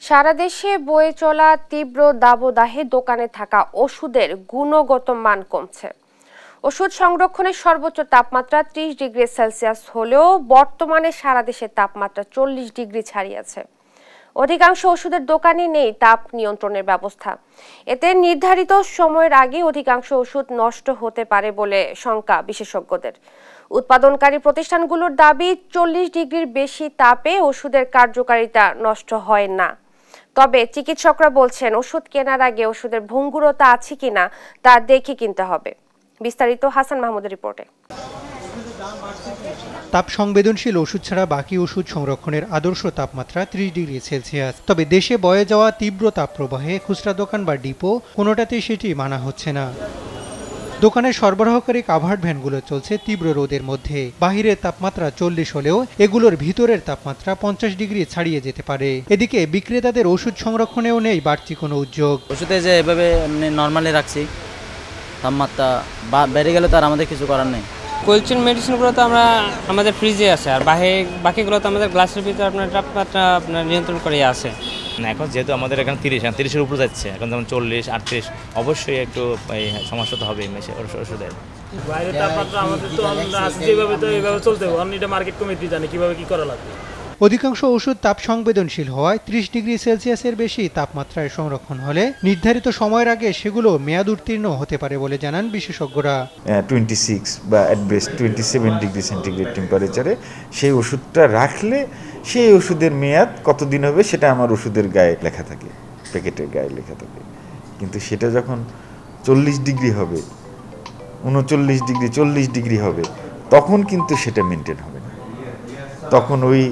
সারা দেশে বয়ে চলা তীব্র দাবদাহে দোকানে থাকা ওষুধের গুণগত মান কমছে। ওষুধ সংরক্ষণের সর্বোচ্চ তাপমাত্রা 30 ডিগ্রি সেলসিয়াস হলেও বর্তমানে সারা দেশে তাপমাত্রা 40 ডিগ্রি ছাড়িয়েছে। অধিকাংশ ওষুধের দোকানে নেই তাপ নিয়ন্ত্রণের ব্যবস্থা। এতে নির্ধারিত সময়ের আগে অধিকাংশ ওষুধ নষ্ট হতে পারে বলে শঙ্কা বিশেষজ্ঞদের। উৎপাদনকারী প্রতিষ্ঠানগুলোর দাবি 40 ডিগ্রির বেশি তাপে ওষুধের কার্যকারিতা নষ্ট হয় না। তবে চিকিৎসকরা বলছেন ওষুধ কেনার আগে ওষুধের ভঙ্গুরতা আছে কিনা তা দেখে কিনতে হবে। বিস্তারিত হাসান মাহমুদের রিপোর্টে। তাপ সংবেদনশীল ওষুধ ছাড়া বাকি ওষুধ সংরক্ষণের আদর্শ তাপমাত্রা 30 ডিগ্রি সেলসিয়াস। তবে দেশে বয়ে যাওয়া তীব্র তাপপ্রবাহে খুচরা দোকান বা ডিপো কোনোটাতেই সেটি মানা হচ্ছে না। দোকানের সরবরাহকারী কাভার্ড ভ্যানগুলো চলছে তীব্র রোদের মধ্যে। বাহিরের তাপমাত্রা 40 হলেও এগুলোর ভিতরের তাপমাত্রা 50 ডিগ্রি ছাড়িয়ে যেতে পারে। এদিকে বিক্রেতাদের ওষুধ সংরক্ষণেও নেই বাড়তি কোনো উদ্যোগ। ওষুধে যে এভাবে নর্মালি রাখছি, তাপমাত্রা বেড়ে গেলে তার আমাদের কিছু করার নেই। কোল্ড চেইন মেডিসিনগুলো তো আমাদের ফ্রিজে আছে, আর বাকিগুলো তো আমাদের গ্লাসের ভিতরে আপনার তাপমাত্রা নিয়ন্ত্রণ করে আছে। এখন যেহেতু আমাদের এখানে 30-30-এর উপরে যাচ্ছে, এখন যেমন 40-38, অবশ্যই একটু সমস্যা তো হবে ওষুধের। বাইরের তাপমাত্রা আমাদের তো যেভাবে তো এইভাবে চলতে হবে, অন্য এটা মার্কেট কমিটি জানে কিভাবে কি করা লাগবে। অধিকাংশ ওষুধ তাপ সংবেদনশীল হওয়ায় 30 ডিগ্রি সেলসিয়াসের বেশি তাপমাত্রায় সংরক্ষণ হলে নির্ধারিত সময়ের আগে সেগুলো মেয়াদ উত্তীর্ণ হতে পারে বলে জানান বিশেষজ্ঞরা। 26 বা অ্যাট বেস্ট 27 ডিগ্রি সেন্টিগ্রেড টেম্পারেচারে সেই ওষুধটা রাখলে সেই ওষুধের মেয়াদ কতদিন হবে সেটা আমার ওষুধের গায়ে লেখা থাকে, প্যাকেটের গায়ে লেখা থাকে। কিন্তু সেটা যখন 40 ডিগ্রি হবে, 39 ডিগ্রি, 40 ডিগ্রি হবে, তখন কিন্তু সেটা মেনটেন হবে না, তখন ওই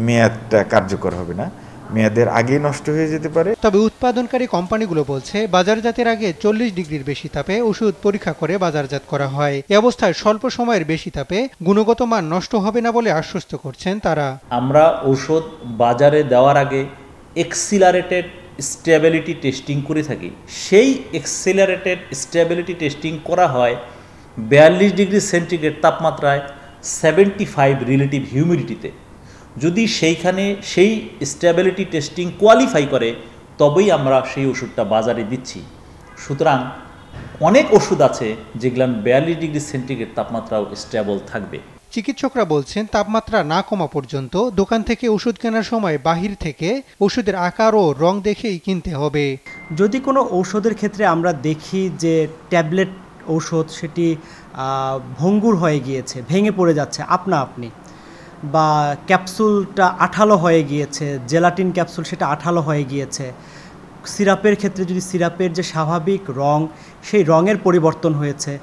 মেয়াদটা কার্যকর হবে না, মেয়াদের আগে নষ্ট হয়ে যেতে পারে। তবে উৎপাদনকারী কোম্পানিগুলো বলছে বাজারজাতের আগে 40 ডিগ্রির বেশি তাপে ওষুধ পরীক্ষা করে বাজারজাত করা হয়। এ অবস্থায় স্বল্প সময়ের বেশি তাপে গুণগত মান নষ্ট হবে না বলে আশ্বস্ত করছেন তারা। আমরা ঔষধ বাজারে দেওয়ার আগে এক্সিলারেটেড স্টেবিলিটি টেস্টিং করে থাকি। সেই এক্সিলারেটেড স্টেবিলিটি টেস্টিং করা হয় 42 ডিগ্রি সেন্টিগ্রেড তাপমাত্রায় 75 রিলেটিভ হিউমিডিটিতে। যদি সেইখানে সেই স্টেবিলিটি টেস্টিং কোয়ালিফাই করে তবেই আমরা সেই ওষুধটা বাজারে দিচ্ছি। সুতরাং অনেক ওষুধ আছে যেগুলো 42 ডিগ্রি সেন্টিগ্রেড তাপমাত্রাও স্টেবল থাকবে। চিকিৎসকরা বলছেন তাপমাত্রা না কমা পর্যন্ত দোকান থেকে ওষুধ কেনার সময় বাহির থেকে ওষুধের আকার ও রং দেখেই কিনতে হবে। যদি কোনো ঔষধের ক্ষেত্রে আমরা দেখি যে ট্যাবলেট ঔষধ সেটি ভঙ্গুর হয়ে গিয়েছে, ভেঙে পড়ে যাচ্ছে আপনা আপনি, বা ক্যাপসুলটা আঠালো হয়ে গিয়েছে, জেলাটিন ক্যাপসুল সেটা আঠালো হয়ে গিয়েছে, সিরাপের ক্ষেত্রে যদি সিরাপের যে স্বাভাবিক রং সেই রঙের পরিবর্তন হয়েছে,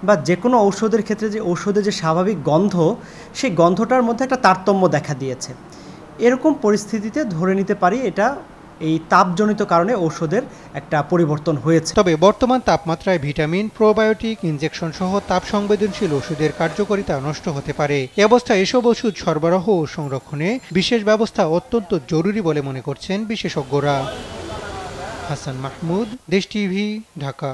বা যে কোনো ঔষধের ক্ষেত্রে যে ঔষধের যে স্বাভাবিক গন্ধ সেই গন্ধটার মধ্যে একটা তারতম্য দেখা দিয়েছে, এরকম পরিস্থিতিতে ধরে নিতে পারি এটা এই তাপজনিত কারণে ঔষধের একটা পরিবর্তন হয়েছে। তবে বর্তমান তাপমাত্রায় ভিটামিন, প্রোবায়োটিক, ইনজেকশন সহ তাপ সংবেদনশীল ওষুধের কার্যকারিতা নষ্ট হতে পারে। এ অবস্থায় এসব ওষুধ সরবরাহ ও সংরক্ষণে বিশেষ ব্যবস্থা অত্যন্ত জরুরি বলে মনে করছেন বিশেষজ্ঞরা। হাসান মাহমুদ, দেশ টিভি, ঢাকা।